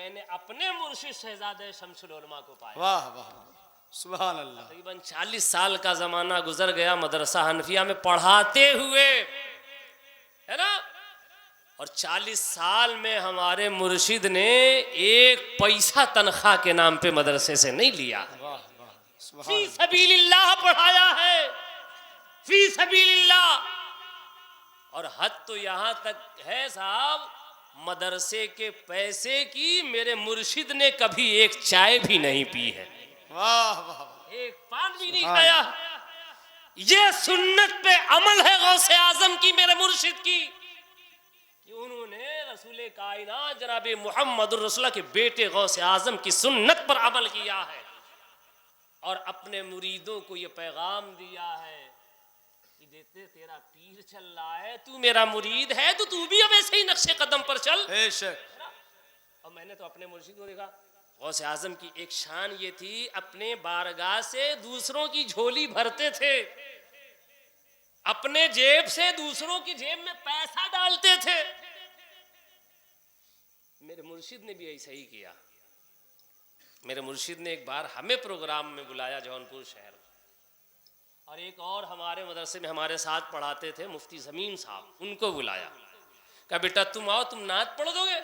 मैंने अपने मुर्शिद शहजादे शमसुल उलमा को पाया। वाह वाह सुभान अल्लाह। तकरीबन 40 साल का जमाना गुजर गया मदरसा हनफिया में पढ़ाते हुए, है ना। और 40 साल में हमारे मुर्शिद ने एक पैसा तनख्वाह के नाम पे मदरसे से नहीं लिया। वाह वाह सुभान फी अल्लाह। सबीलिल्लाह पढ़ाया है, फी सबीलिल्लाह। और हद तो यहां तक है साहब, मदरसे के पैसे की मेरे मुर्शिद ने कभी एक चाय भी नहीं पी है, वाह वाह एक पान भी नहीं खाया। ये सुन्नत पे अमल है गौसे आजम की, मेरे मुर्शिद की, कि उन्होंने रसूल कायनात जनाब मुहम्मदुर रसूलुल्लाह के बेटे गौसे आजम की सुन्नत पर अमल किया है और अपने मुरीदों को ये पैगाम दिया है कि देते तेरा पीर चल रहा है, तू मेरा मुरीद है, तो तू भी अब ऐसे ही नक्शे कदम पर चल। और मैंने तो अपने मुर्शिद को देखा, गौसे आजम की एक शान ये थी, अपने बारगाह से दूसरों की झोली भरते थे, अपने जेब से दूसरों की जेब में पैसा डालते थे। मेरे मुर्शिद ने भी ऐसा ही किया। मेरे मुर्शिद ने एक बार हमें प्रोग्राम में बुलाया जौनपुर शहर, और एक और हमारे मदरसे में हमारे साथ पढ़ाते थे मुफ्ती ज़मीन साहब, उनको बुलाया। कहा बेटा तुम आओ, तुम नात पढ़ दोगे,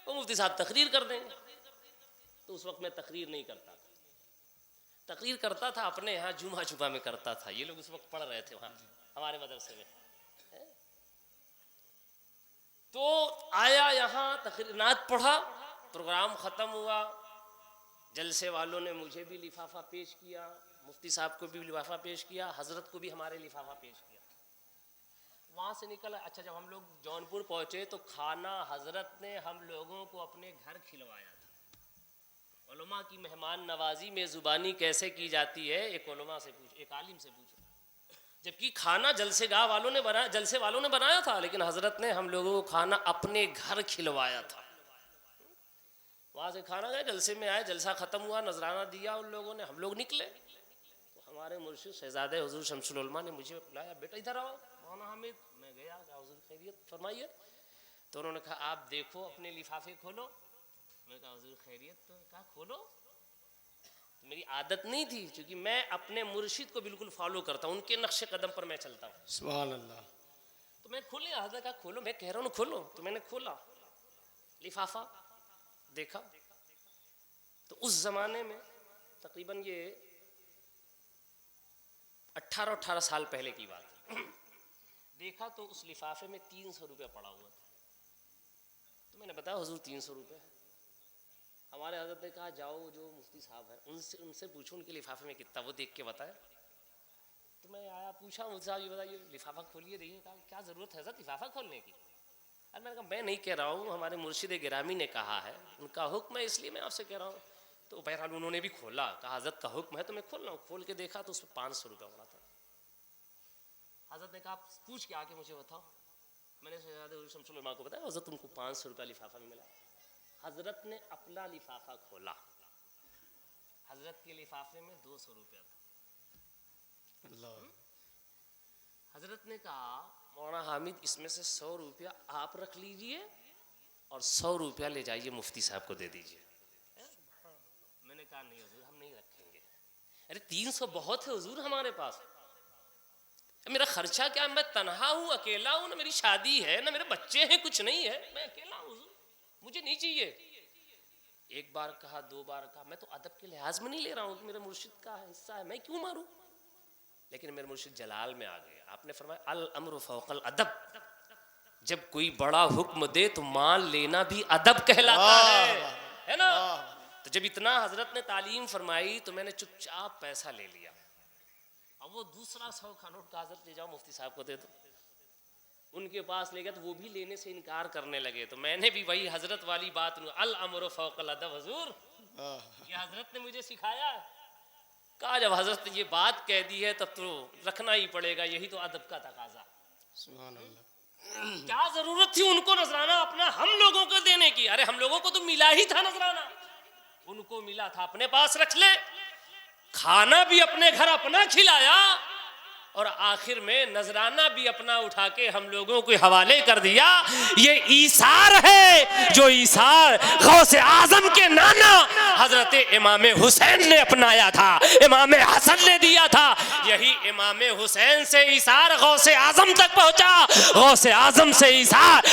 वो मुफ्ती साहब तकरीर कर देंगे। तो उस वक्त मैं तकरीर नहीं करता था, तकरीर करता था अपने यहाँ जुमा जुमा में करता था। ये लोग उस वक्त पढ़ रहे थे वहाँ हमारे मदरसे में। तो आया यहाँ तकरीर, नात पढ़ा, प्रोग्राम ख़त्म हुआ, जलसे वालों ने मुझे भी लिफाफा पेश किया, मुफ्ती साहब को भी लिफाफा पेश किया, हजरत को भी हमारे लिफाफा पेश किया। वहाँ से निकल, अच्छा जब हम लोग जौनपुर पहुँचे तो खाना हजरत ने हम लोगों को अपने घर खिलवाया था। उलमा की मेहमान नवाजी में ज़ुबानी कैसे की जाती है, एक उलमा से पूछो, एक आलिम से पूछो। जबकि खाना जलसे गाह वालों ने बनाया, जलसे वालों ने बनाया था, लेकिन हजरत ने हम लोगों को खाना अपने घर खिलवाया था। वहाँ से खाना गए, जलसे में आए, जलसा ख़त्म हुआ, नजराना दिया उन लोगों ने, हम लोग निकले। तो हमारे मुर्शिद शहजादे हुजूर शमसुल उलमा ने मुझे बुलाया, बेटा इधर आओ मौलाना हामिद। मैं गया, हुजूर खैरियत फरमाइए। तो उन्होंने कहा आप देखो अपने लिफाफे खोलो। मैं कहा हुजूर खैरियत, तो कहा खोलो। तो मेरी आदत नहीं थी, क्योंकि मैं अपने मुर्शिद को बिल्कुल फॉलो करता हूँ, उनके नक्शे कदम पर मैं चलता हूँ। सुभान अल्लाह। तो मैं खोले, हजरत कहा खोलो, मैं कह रहा हूँ खोलो। तो मैंने खोला लिफाफा, देखा तो उस जमाने में तकरीबन ये 18 साल पहले की बात है। देखा तो उस लिफाफे में 300 रुपये पड़ा हुआ था। तो मैंने बताया हुजूर 300 रुपये है। हमारे हजरत ने कहा जाओ जो मुफ्ती साहब हैं उनसे पूछो उनके लिफाफे में कितना, वो देख के बताया। तो मैं आया, पूछा मुफ्ती साहब ये बताइए लिफाफा खोलिए, देखिए। कहा क्या ज़रूरत है हजरत लिफाफा खोलने की? अरे मैंने कहा मैं नहीं कह रहा हूँ, हमारे मुर्शिद गिरामी ने कहा है, उनका हुक्म है, इसलिए मैं आपसे कह रहा हूँ। तो बहरहाल उन्होंने भी खोला, कहा हजरत का हुक्म है तो मैं खोल रहा हूँ। खोल के देखा तो उसमें 500 रुपया पड़ा था। हजरत ने कहा पूछ के आके मुझे बताओ। मैंने शहजादे शमसुल उलमा को बताया हजरत तुमको 500 रुपया लिफाफा में मिला। हजरत ने अपना लिफाफा खोला, हजरत के लिफाफे में 200 रुपया था। हजरत ने कहा मौलाना हामिद इसमें से 100 रुपया आप रख लीजिए और 100 रुपया ले जाइए मुफ्ती साहब को दे दीजिए। मैंने कहा नहीं हुजूर हम नहीं रखेंगे। अरे 300 बहुत है हुजूर हमारे पास, मेरा खर्चा क्या, मैं तनहा हूँ, अकेला हूँ, ना मेरी शादी है ना मेरे बच्चे हैं, कुछ नहीं है, मैं अकेला हूँ हुजूर, मुझे नहीं चाहिए। एक बार कहा, 2 बार कहा, मैं तो अदब के लिहाज में नहीं ले रहा हूँ कि मेरे मुर्शिद का हिस्सा है, मैं क्यों मारूं। लेकिन मेरे मुर्शिद जलाल में आ गए। आपने फरमाया अल अम्रु फौकल अदब, जब कोई बड़ा हुक्म दे तो मान लेना भी अदब कहलाता है ना। तो जब इतना हजरत ने तालीम फरमाई तो मैंने चुपचाप पैसा ले लिया। अब वो दूसरा 100 का नोट का हजरत ले जाओ मुफ्ती साहब को दे दो। उनके पास ले गया तो वो भी लेने से इनकार करने लगे। तो मैंने भी वही हजरत वाली बात, अल अम्रु फौकल अदब हुजूर, ये हजरत ने मुझे सिखाया। कहा जब हजरत ने ये बात कह दी है तब तो रखना ही पड़ेगा, यही तो अदब का तकाजा। सुभान अल्लाह। क्या जरूरत थी उनको नजराना अपना हम लोगों को देने की? अरे हम लोगों को तो मिला ही था नजराना, उनको मिला था, अपने पास रख ले। खाना भी अपने घर अपना खिलाया और आखिर में नजराना भी अपना उठा के हम लोगों को हवाले कर दिया। ये ईसार है जो ईसार गौसे आजम के नाना हजरत इमाम हुसैन ने अपनाया था, इमाम हसन ने दिया था। यही इमाम हुसैन से ईसार गौसे आजम तक पहुंचा, गौसे आजम से ईसार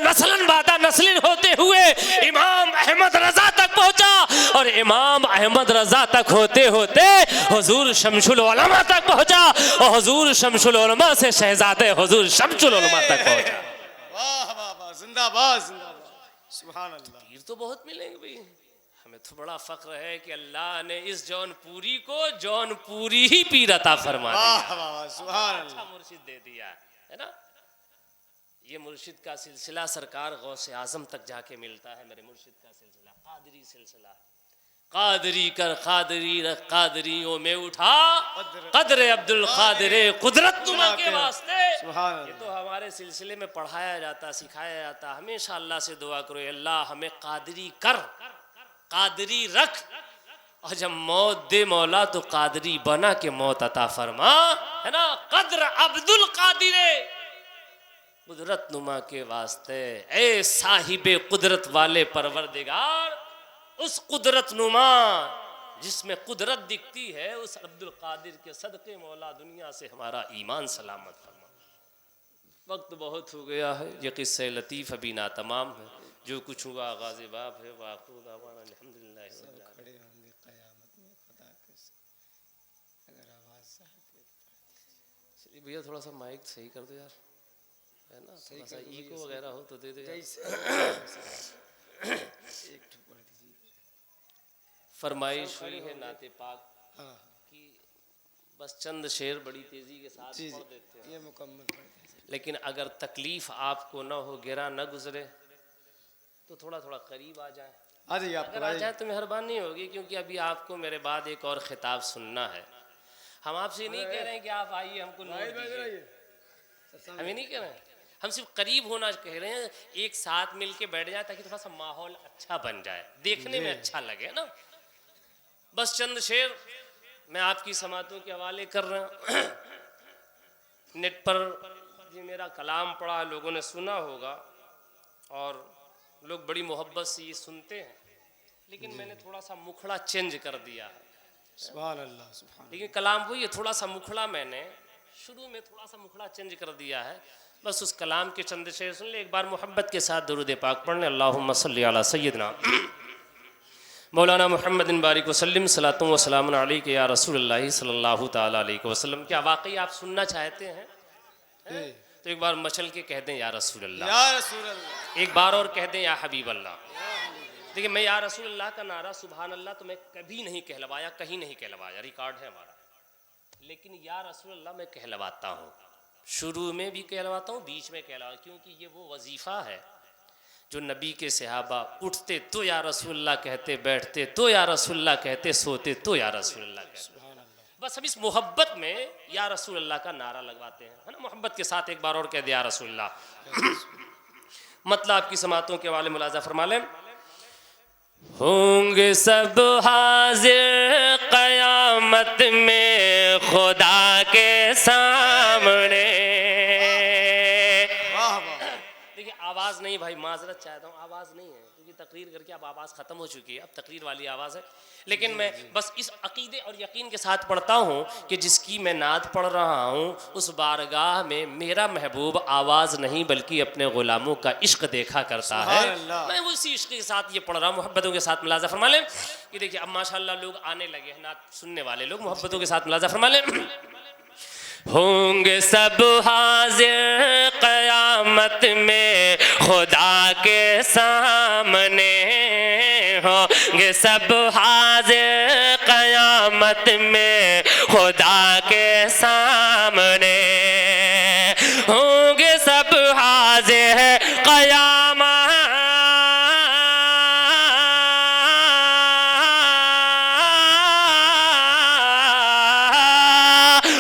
नस्लन बादा नस्लिन होते हुए इमाम अहमद रजा तक पहुंचा, और इमाम अहमद रजा तक होते होते हुजूर शमसुल उलमा तक पहुंचा, और हुजूर शमसुल उलमा से शहजादे हुजूर शमसुल उलमा तक पहुंचा। वाह वाह वाह, जिंदाबाद जिंदाबाद, सुभान अल्लाह। पीर तो बहुत मिलेंगे भाई, हमें तो बड़ा फख्र है कि अल्लाह ने इस जौनपुरी को जौनपुरी ही पीर अता फरमा दिया। वाह वाह वाह, सुभान अच्छा अल्लाह। मुर्शिद दे दिया है ना। ये मुर्शिद का सिलसिला सरकार गौसे आजम तक जाके मिलता है। मेरे मुर्शिद का सिलसिला कादरी सिलसिला, कादरी कर कादरी रख कादरियों में उठा कदर अब्दुल कादिर कुदरत नुमा के वास्ते। ये तो हमारे सिलसिले में पढ़ाया जाता, सिखाया जाता। हमेशा अल्लाह से दुआ करो, अल्लाह हमें कादरी कर, कादरी रख, और जब मौत दे मौला तो कादरी बना के मौत अता फरमा, है ना। कदर अब्दुल कादिर कुदरत नुमा के वास्ते, ए साहिबे कुदरत वाले परवरदिगार, उस कुदरत नुमा जिसमें कुदरत दिखती है, उस अब्दुल कादिर के सदके मौला दुनिया से हमारा ईमान सलामत फरमा। वक्त बहुत हो गया है, ये किस्से लतीफ़ अभी ना तमाम है। जो कुछ हुआ आगाज़ बाब है, वाक़ू दावाना अल्हम्दुलिल्लाह। भैया थोड़ा सा माइक सही कर दो यार, है ना, थोड़ा सा इको वगैरह हो तो दे दो यार। फरमाइश हुई है नाते पाक कि बस चंद शेर बड़ी तेजी के साथ पढ़ देते हैं, ये मुकम्मल। लेकिन अगर तकलीफ आपको ना हो, गिरा न गुजरे, तो थोड़ा थोड़ा करीब आ जाए। आ जाइए आप, अगर आ जाए तो मेहरबानी होगी, क्योंकि अभी आपको मेरे बाद एक और खिताब सुनना है। हम आपसे नहीं कह रहे हैं कि आप आइए हमको नोट दीजिए, हम ये नहीं कह रहे हैं, हम सिर्फ करीब होना कह रहे हैं, एक साथ मिल के बैठ जाए ताकि थोड़ा सा माहौल अच्छा बन जाए, देखने में अच्छा लगे ना। बस चंद शेर मैं आपकी समातों के हवाले कर रहा हूँ। नेट पर ये मेरा कलाम पढ़ा, लोगों ने सुना होगा और लोग बड़ी मोहब्बत से ये सुनते हैं, लेकिन मैंने थोड़ा सा मुखड़ा चेंज कर दिया है। सुभान अल्लाह, सुभान। लेकिन कलाम वो ये थोड़ा सा मुखड़ा मैंने शुरू में थोड़ा सा मुखड़ा चेंज कर दिया है। बस उस कलाम के चंद शेर सुन ले, एक बार मोहब्बत के साथ दुरूद पाक पढ़ लें। अल्लाहुम्मा सल्ली अला सय्यदना मौलाना मुहम्मदिन बारिक वसल्लम सलातुम व सलामुन अलैका या रसूलुल्लाह सल्लल्लाहु ताला अलैहि वसल्लम। क्या वाकई आप सुनना चाहते हैं? तो एक बार मचल के कह दें या रसूलल्लाह, या रसूलल्लाह। एक बार और कह दें या हबीब अल्लाह। देखिए, मैं या रसूलल्लाह का नारा सुभान अल्लाह तो मैं कभी नहीं कहलवाया, कहीं नहीं कहलवाया, रिकॉर्ड है हमारा। लेकिन या रसूलल्लाह मैं कहलवाता हूँ, शुरू में भी कहलवाता हूँ, बीच में कहलवा, क्योंकि ये वो वजीफ़ा है जो नबी के सहाबा उठते तो या रसूलल्लाह कहते, बैठते तो या रसूलल्लाह कहते, सोते तो या रसूलल्लाह कहते। बस हम इस मोहब्बत में या रसूलल्लाह का नारा लगवाते हैं, है ना। मोहब्बत के साथ एक बार और कह दिया या रसूलल्लाह। मतलब आपकी समातों के वाले मुलाजा फरमा लें। होंगे सब हाजिर क़यामत में खुदा के सामने। देखिए, आवाज़ नहीं भाई, माजरत चाहता हूँ, आवाज़ नहीं है, क्योंकि तकरीर करके अब आवाज़ ख़त्म हो चुकी है, अब तकरीर वाली आवाज़ है। लेकिन मैं बस इस अकीदे और यकीन के साथ पढ़ता हूँ कि जिसकी मैं नात पढ़ रहा हूँ, उस बारगाह में मेरा महबूब आवाज़ नहीं बल्कि अपने ग़ुलामों का इश्क देखा करता है। मैं उसी इश्क के साथ ये पढ़ रहा हूँ, मोहब्बतों के साथ मुलाजा फरमा लें। कि देखिए, अब माशाअल्लाह लोग आने लगे हैं, नात सुनने वाले लोग, मोहब्बतों के साथ मुलाजा फरमा लें। होंगे सब हाजिर क़यामत में खुदा के सामने, होंगे सब हाजिर क़यामत में खुदा के सामने, होंगे सब हाजिर क़यामत,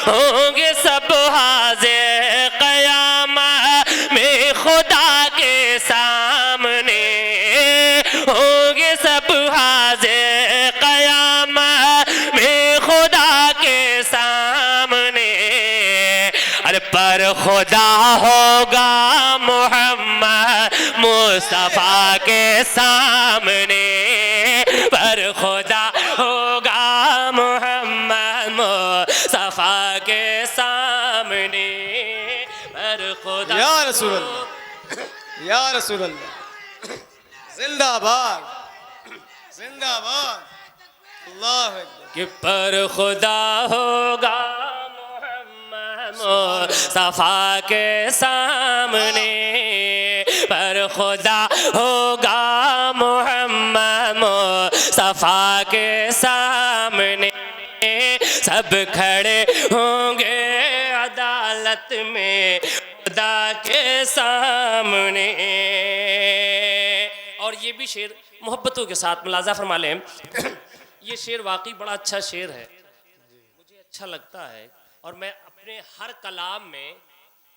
होंगे सब हाज़िर क़यामत में खुदा के सामने, होंगे सब हाज़िर क़यामत में खुदा के सामने। खुदा होगा मोहम्मद मुस्तफ़ा के सामने, पर खुदा होगा मोहम्मद मुस्तफ़ा के सामने, पर खुदा या रसूल अल्लाह, या रसूल अल्लाह, जिंदाबाद जिंदाबाद, अल्लाह अकबर। कि पर खुदा होगा मोहम्मद मुस्तफ़ा के सामने, पर खुदा होगा मोहम्मद मुस्तफ़ा के सामने, सब खड़े होंगे अदालत में खुदा के सामने। और ये भी शेर मोहब्बतों के साथ मुलाजा फरमा लें, ये शेर वाकई बड़ा अच्छा शेर है, मुझे अच्छा लगता है, और मैं अपने हर कलाम में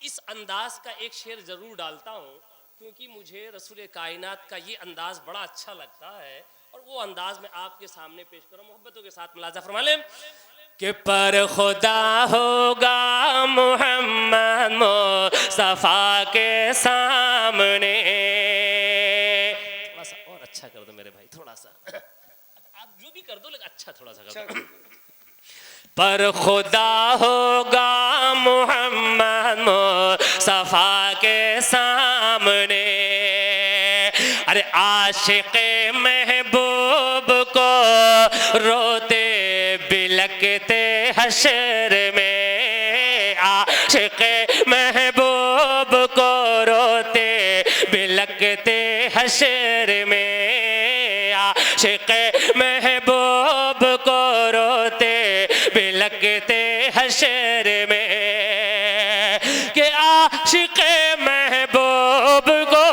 इस अंदाज का एक शेर ज़रूर डालता हूँ, क्योंकि मुझे रसूल कायनात का ये अंदाज़ बड़ा अच्छा लगता है, और वो अंदाज़ मैं आपके सामने पेश करूँ। मोहब्बतों के साथ मुलाजा फरमा लें कि पर खुदा होगा मोहम्मद मुस्तफ़ा के सामने। थोड़ा सा और अच्छा कर दो मेरे भाई, थोड़ा सा आप जो भी कर दो, लेकिन अच्छा थोड़ा सा कर दो। पर खुदा होगा मोहम्मद मुस्तफ़ा के सामने, अरे आशिक़े महबूब को रोते बिलकते हशर में, आशिक़े महबूब को रोते बिलकते हशर में, आशिक़े महबूब को रोते बिलकते हशर में, कि आशिक़े महबूब को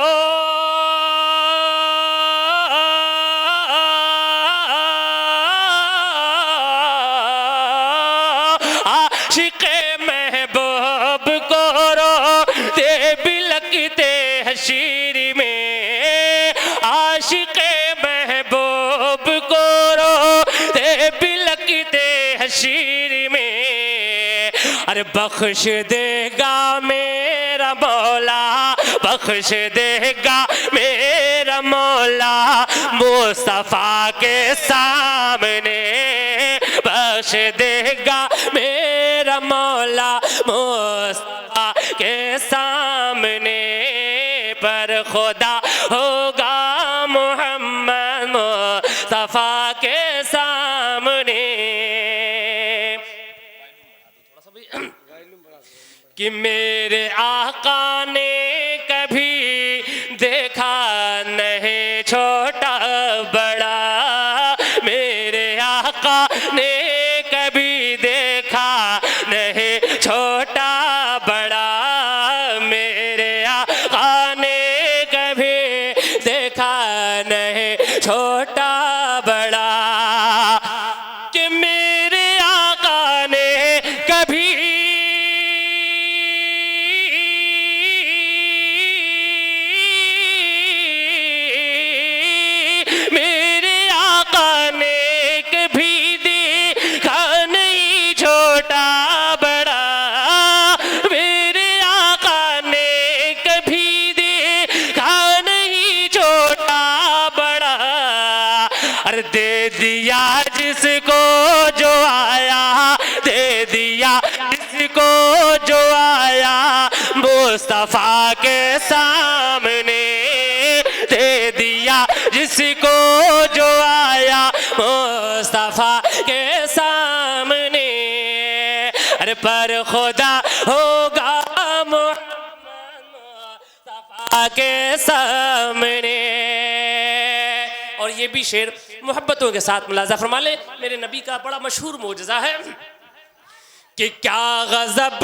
आशिक़े महबूब को रोते बिलकते हशीर में, आशिक़े महबूब को रोते बिलकते हशीर में, अरे बख्श देगा मेरा मौला, बख्श देगा मेरा मौला मुस्तफ़ा के सामने, बख्श देगा मेरा मौला मुस्तफ़ा के सामने, पर खुदा होगा मोहम्मद मुस्तफ़ा के सामने। कि मेरे आका ने कभी देखा नहीं छोटा बड़ा, मेरे आका ने कभी देखा नहीं छोटा बड़ा, मेरे आका ने कभी देखा नहीं छोटा बड़ा, कि मेरे आका ने कभी दे दिया जिसको जो आया, दे दिया जिसको जो आया मुस्तफ़ा के सामने, दे दिया जिसको जो आया मुस्तफ़ा के सामने, अरे पर खुदा होगा मुहम्मद मुस्तफ़ा के सामने। और ये भी शेर मोहब्बतों के साथ मुलाजा फरमा ले, मेरे नबी का बड़ा मशहूर मोजज़ा है कि क्या गज़ब